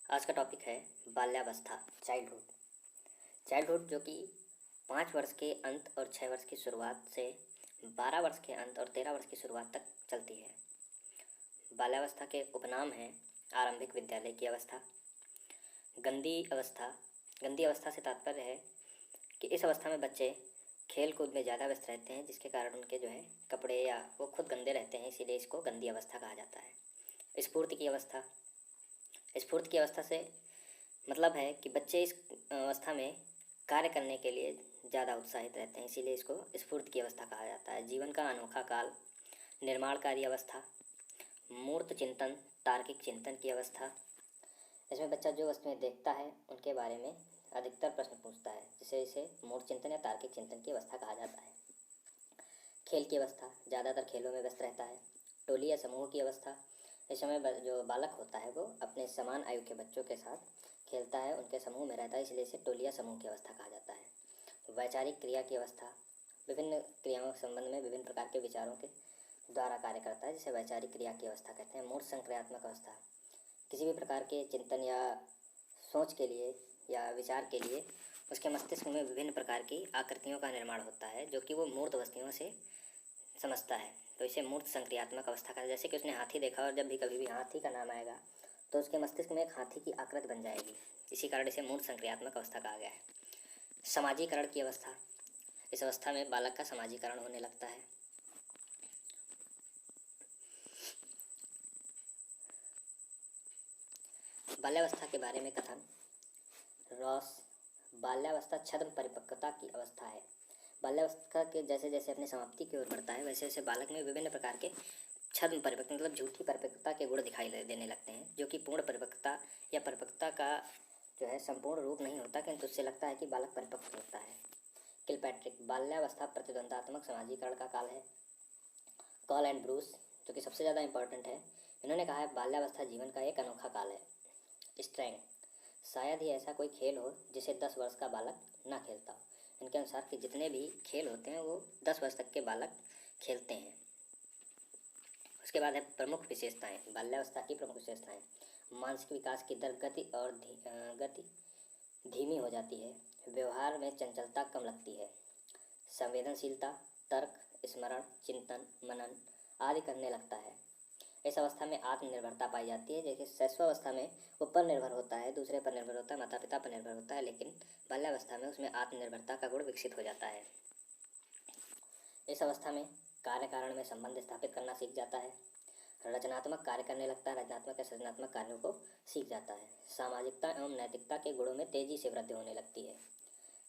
आज का टॉपिक है बाल्यावस्था, चाइल्डहुड। चाइल्डहुड जो कि 5 वर्ष के अंत और 6 वर्ष की शुरुआत से 12 वर्ष के अंत और 13 वर्ष की शुरुआत तक चलती है। बाल्यावस्था के उपनाम हैं आरंभिक विद्यालय की अवस्था, गंदी अवस्था। गंदी अवस्था से तात्पर्य है कि इस अवस्था में बच्चे खेल कूद में ज़्यादा व्यस्त रहते हैं, जिसके कारण उनके कपड़े या वो खुद गंदे रहते हैं, इसीलिए इसको गंदी अवस्था कहा जाता है। स्फूर्ति की अवस्था। स्फूर्ति की अवस्था से मतलब है कि बच्चे इस अवस्था में कार्य करने के लिए ज़्यादा उत्साहित रहते हैं, इसीलिए इसको स्फूर्ति की अवस्था कहा जाता है। जीवन का अनोखा काल, निर्माणकारी अवस्था, मूर्त चिंतन, तार्किक चिंतन की अवस्था। इसमें बच्चा जो वस्तुएं देखता है उनके बारे में अधिकतर प्रश्न पूछता है, जिसे इसे मूर्त चिंतन या तार्किक चिंतन की अवस्था कहा जाता है। खेल की अवस्था, ज़्यादातर खेलों में व्यस्त रहता है। टोली या समूह की अवस्था। इस समय जो बालक होता है वो अपने समान आयु के बच्चों के साथ खेलता है, उनके समूह में रहता है, इसलिए इसे टोली या समूह की अवस्था कहा जाता है। वैचारिक क्रिया की अवस्था, विभिन्न क्रियाओं के संबंध में विभिन्न प्रकार के विचारों के द्वारा कार्य करता है, जिसे वैचारिक क्रिया की अवस्था कहते हैं। मूर्त संक्रियात्मक अवस्था, किसी भी प्रकार के चिंतन या सोच के लिए या विचार के लिए उसके मस्तिष्क में विभिन्न प्रकार की आकृतियों का निर्माण होता है, जो कि वो मूर्त वस्तुओं से समझता है, तो इसे मूर्त संक्रियात्मक अवस्था कहा। जैसे कि उसने हाथी देखा और जब भी कभी भी हाथी का नाम आएगा तो उसके मस्तिष्क में एक हाथी की आकृति बन जाएगी, इसी कारण इसे मूर्त संक्रियात्मक अवस्था कहा गया है। समाजीकरण की अवस्था, इस अवस्था में बालक का समाजीकरण होने लगता है। बाल्यावस्था के बारे में कथन। रॉस, बाल्यावस्था छद्म परिपक्वता की अवस्था है। बाल्यावस्था के जैसे जैसे अपनी समाप्ति की ओर बढ़ता है, वैसे वैसे बालक में विभिन्न प्रकार के छद्म परिपक्वता मतलब झूठी परिपक्वता के गुण दिखाई देने लगते हैं, जो कि पूर्ण परिपक्वता या परिपक्वता का संपूर्ण रूप नहीं होता, किंतु उससे लगता है कि बालक परिपक्व होता है। किलपैट्रिक, बाल्यावस्था प्रतिद्वंदात्मक समाजीकरण का काल है। कॉल एंड ब्रूस, जो कि सबसे ज़्यादा इंपॉर्टेंट है, इन्होंने कहा है बाल्यावस्था जीवन का एक अनोखा काल है। स्ट्रैंग, शायद ही ऐसा कोई खेल हो जिसे 10 वर्ष का बालक ना खेलता हो। इनके अनुसार कि जितने भी खेल होते हैं वो 10 वर्ष तक के बालक खेलते हैं। उसके बाद है प्रमुख विशेषताएं, बाल्यावस्था की प्रमुख विशेषताएं। मानसिक विकास की दर गति धीमी हो जाती है। व्यवहार में चंचलता कम लगती है। संवेदनशीलता, तर्क, स्मरण, चिंतन, मनन आदि करने लगता है। इस अवस्था में आत्मनिर्भरता पाई जाती है। जैसे शैशवावस्था में वो पर निर्भर होता है, दूसरे पर निर्भर होता है, माता पिता पर निर्भर होता है, लेकिन बाल्यावस्था में उसमें आत्मनिर्भरता का गुण विकसित हो जाता है। इस अवस्था में कार्य कारण में संबंध स्थापित करना सीख जाता है। रचनात्मक कार्य करने लगता है, रचनात्मक या सृजनात्मक कार्यों को सीख जाता है। सामाजिकता एवं नैतिकता के गुणों में तेजी से वृद्धि होने लगती है।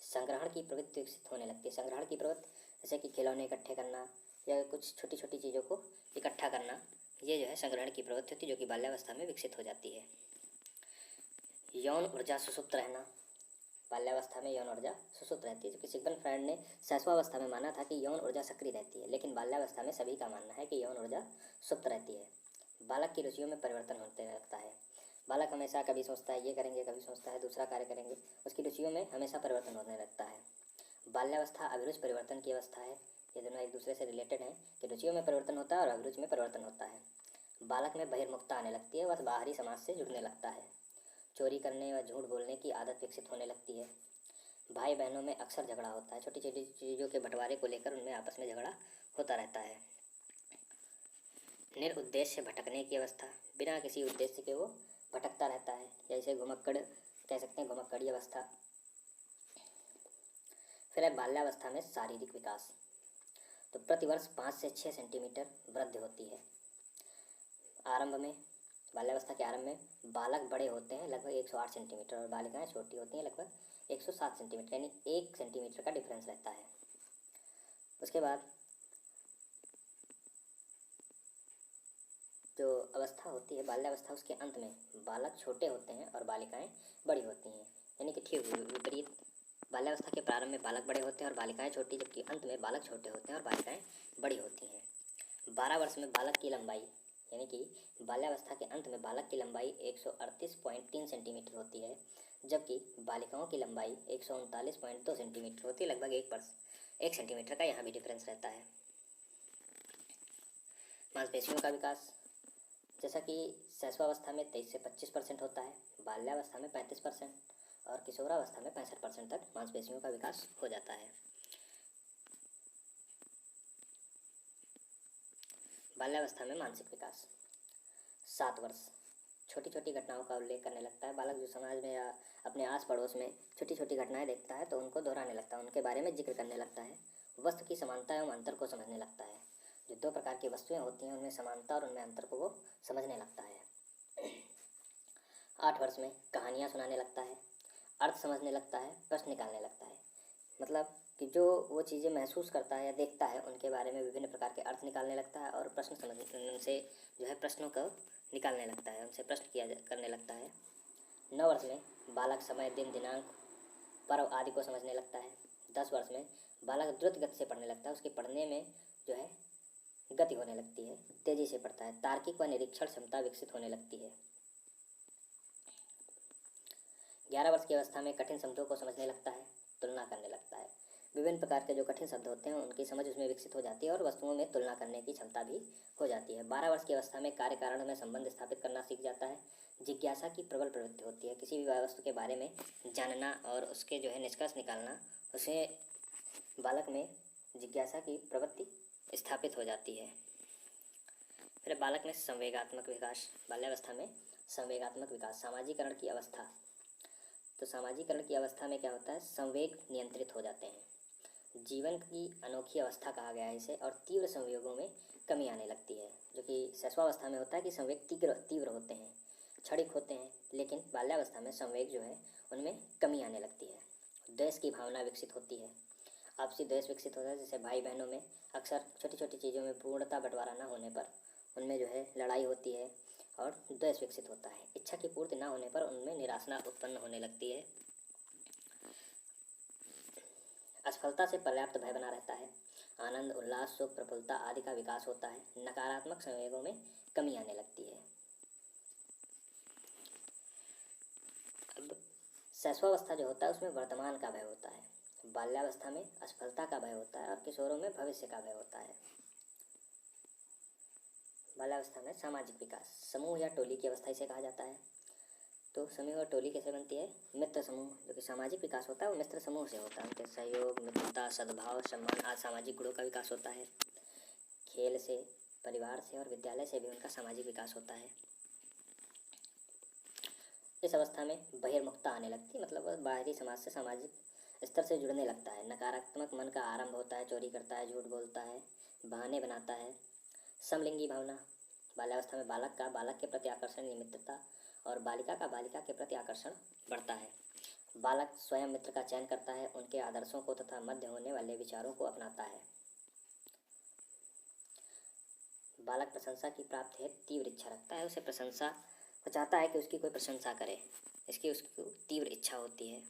संग्रहण की प्रवृत्ति विकसित होने लगती है। संग्रहण की प्रवृत्ति जैसे कि खिलौने इकट्ठे करना या कुछ छोटी छोटी चीज़ों को इकट्ठा करना, ये संग्रहण की प्रवृत्ति होती है, जो कि बाल्यावस्था में विकसित हो जाती है। यौन ऊर्जा सुसुप्त रहना, बाल्यावस्था में यौन ऊर्जा सुसुप्त रहती है, जबकि सिगमंड फ्रायड ने शैशवावस्था में माना था कि यौन ऊर्जा सक्रिय रहती है, लेकिन बाल्यावस्था में सभी का मानना है कि यौन ऊर्जा सुप्त रहती है। बालक की रुचियों में परिवर्तन होते लगता है। बालक हमेशा कभी सोचता है ये करेंगे, कभी सोचता है दूसरा कार्य करेंगे, उसकी रुचियों में हमेशा परिवर्तन होने लगता है। बाल्यावस्था अभिरुचि परिवर्तन की अवस्था है। ये दोनों एक दूसरे से रिलेटेड हैं कि रुचियों में परिवर्तन होता है और अभिरुचि में परिवर्तन होता है। बालक में बहिर्मुखता आने लगती है, वह बाहरी समाज से जुड़ने लगता है। चोरी करने व झूठ बोलने की आदत विकसित होने लगती है। भाई बहनों में अक्सर झगड़ा होता है, छोटी छोटी चीज़ों के बंटवारे को लेकर उनमें आपस में झगड़ा होता रहता है। निरुद्देश्य भटकने की अवस्था, बिना किसी उद्देश्य के वो भटकता रहता है, या इसे घुमक्कड़ कह सकते हैं, घुमक्कड़ी अवस्था। फिर है बाल्यावस्था में शारीरिक विकास। तो प्रतिवर्ष 5 से 6 सेंटीमीटर वृद्धि होती है। आरंभ में, बाल्यावस्था के आरंभ में बालक बड़े होते हैं लगभग 108 सेंटीमीटर और बालिकाएं छोटी होती हैं लगभग 107 सेंटीमीटर, यानी 1 सेंटीमीटर का डिफरेंस रहता है। उसके बाद जो अवस्था होती है बाल्यावस्था, उसके अंत में बालक छोटे होते हैं और बालिकाएं बड़ी होती हैं, यानी कि ठीक विपरीत। बाल्यावस्था के प्रारंभ में बालक बड़े होते हैं और बालिकाएं छोटी, जबकि अंत में बालक छोटे होते हैं और बालिकाएं बड़ी होती हैं। 12 वर्ष में बालक की लंबाई, यानी कि बाल्यावस्था के अंत में बालक की लंबाई 138.3 सेंटीमीटर होती है, जबकि बालिकाओं की लंबाई 139.2 सेंटीमीटर होती है, लगभग 1 सेंटीमीटर का यहाँ भी डिफरेंस रहता है। मांसपेशियों का विकास, जैसा कि शैशवावस्था में 23 से 25% होता है, बाल्यावस्था में 35% और किशोरावस्था में 65% तक मांसपेशियों का विकास हो जाता है। बाल्यावस्था में मानसिक विकास 7 वर्ष, छोटी छोटी घटनाओं का उल्लेख करने लगता है। बालक जो समाज में या अपने आस पड़ोस में छोटी छोटी घटनाएं देखता है तो उनको दोहराने लगता है, उनके बारे में जिक्र करने लगता है। वस्तु की समानता एवं अंतर को समझने लगता है। जो 2 प्रकार की वस्तुएं होती हैं उनमें समानता और उनमें अंतर को वो समझने लगता है। 8 वर्ष में कहानियाँ सुनाने लगता है, अर्थ समझने लगता है, प्रश्न निकालने लगता है। मतलब कि जो वो चीज़ें महसूस करता है या देखता है उनके बारे में विभिन्न प्रकार के अर्थ निकालने लगता है और प्रश्न समझने उनसे जो है प्रश्नों को निकालने लगता है, उनसे प्रश्न करने लगता है। 9 वर्ष में बालक समय, दिन, दिनांक, पर्व आदि को समझने लगता है। 10 वर्ष में बालक द्रुत गति से पढ़ने लगता है, उसके पढ़ने में जो है गति होने लगती है, तेजी से पढ़ता है, तार्किक व निरीक्षण क्षमता विकसित होने लगती है। 11 वर्ष की अवस्था में कठिन शब्दों को समझने लगता है, तुलना करने लगता है। विभिन्न प्रकार के जो कठिन शब्द होते हैं उनकी समझ उसमें विकसित हो जाती है और वस्तुओं में तुलना करने की क्षमता भी हो जाती है। 12 वर्ष की अवस्था में कार्य कारण में संबंध स्थापित करना सीख जाता है। जिज्ञासा की प्रबल प्रवृत्ति होती है, किसी भी वस्तु के बारे में जानना और उसके जो है निष्कर्ष निकालना, उसे बालक में जिज्ञासा की प्रवृत्ति स्थापित हो जाती है। फिर बालक में संवेगात्मक विकास, बाल्यावस्था में संवेगात्मक विकास, सामाजिकरण की अवस्था। तो सामाजिकरण की अवस्था में क्या होता है, संवेग नियंत्रित हो जाते हैं। जीवन की अनोखी अवस्था कहा गया है इसे, और तीव्र संवेगों में कमी आने लगती है। जो कि शैशवावस्था में होता है कि संवेग तीव्र होते हैं, क्षणिक होते हैं, लेकिन बाल्यावस्था में संवेग जो है उनमें कमी आने लगती है। द्वेष की भावना विकसित होती है, आपसी द्वेष विकसित होता है। जैसे भाई बहनों में अक्सर छोटी छोटी चीज़ों में पूर्णता बंटवारा न होने पर उनमें जो है लड़ाई होती है और द्वेष विकसित होता है। इच्छा की पूर्ति न होने पर उनमें निराशा उत्पन्न होने लगती है। असफलता से पर्याप्त भय बना रहता है। आनंद, उल्लास, सुख, प्रफुल्लता आदि का विकास होता है। नकारात्मक संवेगों में कमी आने लगती है। अब शैशवावस्था जो होता है उसमें वर्तमान का भय होता है, बाल्यावस्था में असफलता का भय होता है और किशोरों में भविष्य का भय होता है। बाल्यावस्था में सामाजिक विकास, समूह या टोली की अवस्था इसे कहा जाता है। तो समूह और टोली कैसे बनती है, मित्र समूह। जो कि सामाजिक विकास होता है वो मित्र समूह से होता है, उनके सहयोग, मित्रता, सद्भाव, सम्मान आदि सामाजिक गुणों का विकास होता है। खेल से, परिवार से और विद्यालय से भी उनका सामाजिक विकास होता है। इस अवस्था में बहिर्मुखता आने लगती है, मतलब वह बाहरी समाज से सामाजिक स्तर से जुड़ने लगता है। नकारात्मक मन का आरंभ होता है, चोरी करता है, झूठ बोलता है, बहाने बनाता है। समलिंगी भावना, बाल्यावस्था में बालक का बालक के प्रति आकर्षण, मित्रता, और बालिका का बालिका के प्रति आकर्षण बढ़ता है। बालक स्वयं मित्र का चयन करता है, उनके आदर्शों को तथा मध्य होने वाले विचारों को अपनाता है। बालक प्रशंसा की प्राप्ति है तीव्र इच्छा रखता है, उसे प्रशंसा वो चाहता है कि उसकी कोई प्रशंसा करे, इसकी उसकी तीव्र इच्छा होती है।